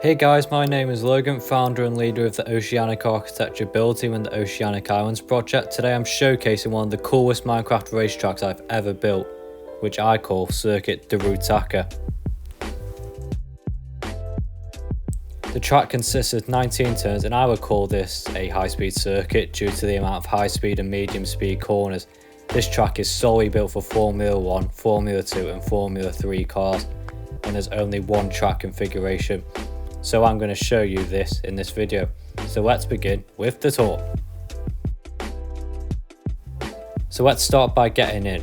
Hey guys, my name is Logan, founder and leader of the Oceanic Architecture build team and the Oceanic Islands project. Today I'm showcasing one of the coolest Minecraft racetracks I've ever built, which I call Circuit Darutaka. The track consists of 19 turns and I would call this a high-speed circuit due to the amount of high-speed and medium-speed corners. This track is solely built for Formula 1, Formula 2 and Formula 3 cars, and there's only one track configuration. So I'm going to show you this in this video. So let's begin with the tour. So let's start by getting in.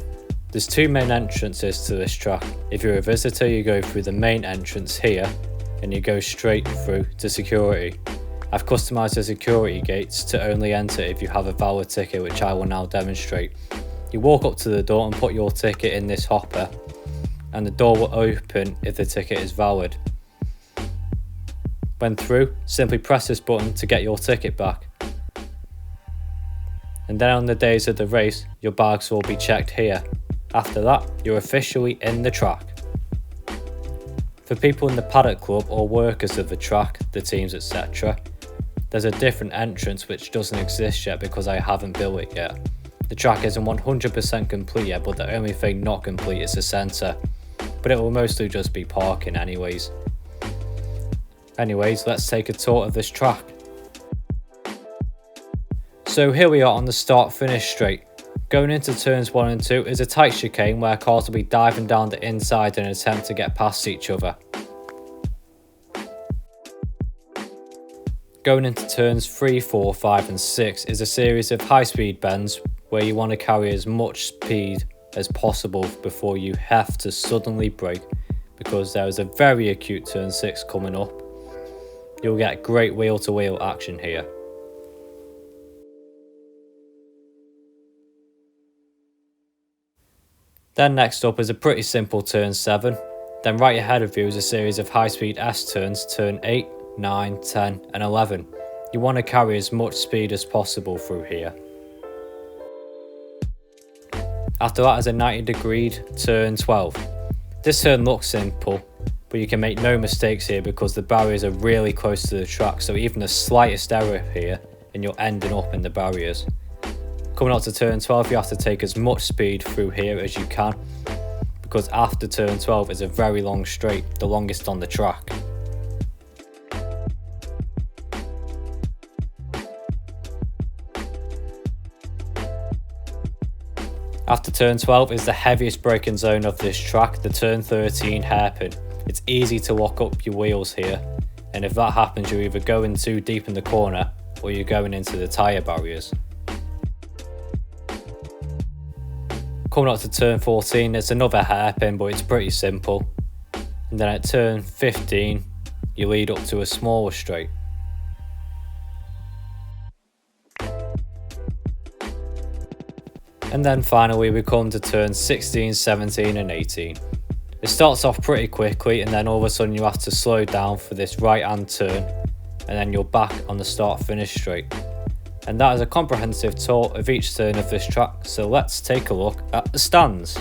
There's two main entrances to this track. If you're a visitor, you go through the main entrance here and you go straight through to security. I've customized the security gates to only enter if you have a valid ticket, which I will now demonstrate. You walk up to the door and put your ticket in this hopper, and the door will open if the ticket is valid. When through, simply press this button to get your ticket back. And then on the days of the race, your bags will be checked here. After that, you're officially in the track. For people in the paddock club or workers of the track, the teams etc., there's a different entrance which doesn't exist yet because I haven't built it yet. The track isn't 100% complete yet, but the only thing not complete is the centre. But it will mostly just be parking anyways. Anyways, let's take a tour of this track. So here we are on the start-finish straight. Going into turns 1 and 2 is a tight chicane where cars will be diving down the inside in an attempt to get past each other. Going into turns 3, 4, 5 and 6 is a series of high-speed bends where you want to carry as much speed as possible before you have to suddenly brake, because there is a very acute turn 6 coming up. You'll get great wheel-to-wheel action here. Then next up is a pretty simple turn 7. Then right ahead of you is a series of high-speed S turns, turn 8, 9, 10 and 11. You want to carry as much speed as possible through here. After that is a 90-degree turn 12. This turn looks simple, but you can make no mistakes here because the barriers are really close to the track, so even the slightest error here and you're ending up in the barriers. Coming up to turn 12, you have to take as much speed through here as you can, because after turn 12 is a very long straight, the longest on the track. After turn 12 is the heaviest braking zone of this track, the turn 13 hairpin. It's easy to lock up your wheels here, and if that happens you're either going too deep in the corner or you're going into the tyre barriers. Coming up to turn 14, it's another hairpin, but it's pretty simple. And then at turn 15 you lead up to a smaller straight. And then finally we come to turns 16, 17 and 18. It starts off pretty quickly and then all of a sudden you have to slow down for this right hand turn, and then you're back on the start finish straight. And that is a comprehensive tour of each turn of this track, so let's take a look at the stands.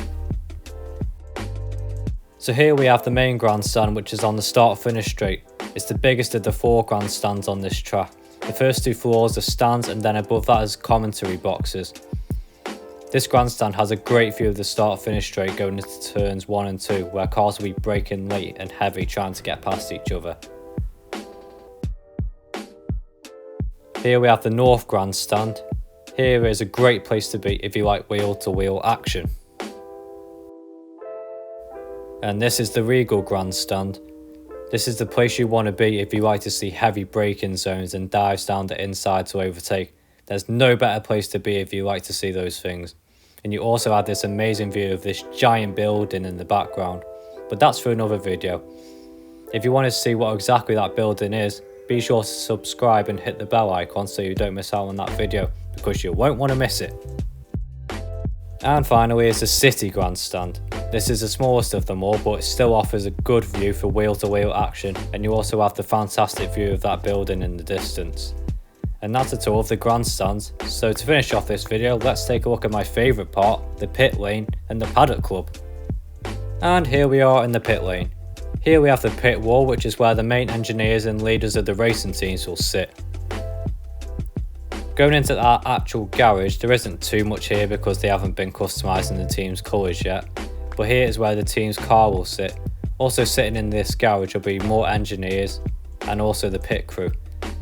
So here we have the main grandstand, which is on the start finish straight. It's the biggest of the 4 grandstands on this track. The first 2 floors are stands and then above that is commentary boxes. This grandstand has a great view of the start finish straight going into turns 1 and 2, where cars will be braking late and heavy trying to get past each other. Here we have the north grandstand. Here is a great place to be if you like wheel-to-wheel action. And this is the regal grandstand. This is the place you want to be if you like to see heavy braking zones and dives down the inside to overtake. There's no better place to be if you like to see those things. And you also have this amazing view of this giant building in the background. But that's for another video. If you want to see what exactly that building is, be sure to subscribe and hit the bell icon so you don't miss out on that video, because you won't want to miss it. And finally is the city grandstand. This is the smallest of them all, but it still offers a good view for wheel-to-wheel action, and you also have the fantastic view of that building in the distance. And that's a tour of the grandstands. So to finish off this video, let's take a look at my favourite part, the pit lane and the paddock club. And here we are in the pit lane. Here we have the pit wall, which is where the main engineers and leaders of the racing teams will sit. Going into our actual garage, there isn't too much here because they haven't been customising the team's colours yet, but here is where the team's car will sit. Also sitting in this garage will be more engineers and also the pit crew.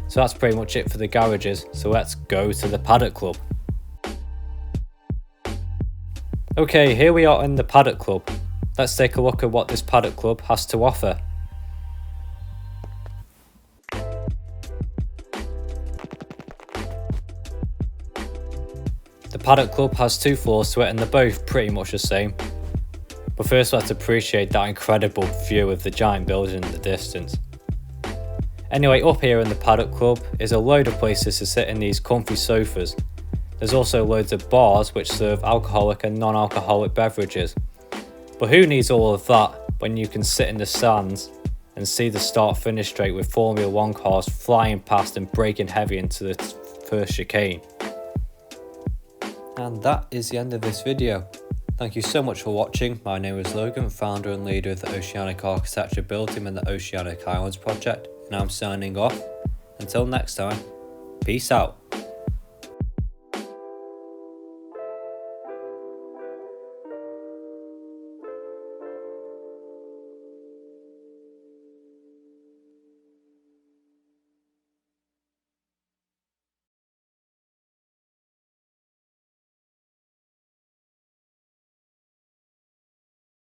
So that's pretty much it for the garages, so let's go to the Paddock Club. Okay, here we are in the Paddock Club. Let's take a look at what this Paddock Club has to offer. The Paddock Club has 2 floors to it and they're both pretty much the same. But first let's appreciate that incredible view of the giant building in the distance. Anyway, up here in the Paddock Club is a load of places to sit in these comfy sofas. There's also loads of bars which serve alcoholic and non-alcoholic beverages. But who needs all of that when you can sit in the stands and see the start-finish straight with Formula 1 cars flying past and braking heavy into the first chicane. And that is the end of this video. Thank you so much for watching. My name is Logan, founder and leader of the Oceanic Architecture Build Team and the Oceanic Islands project, and I'm signing off. Until next time, peace out.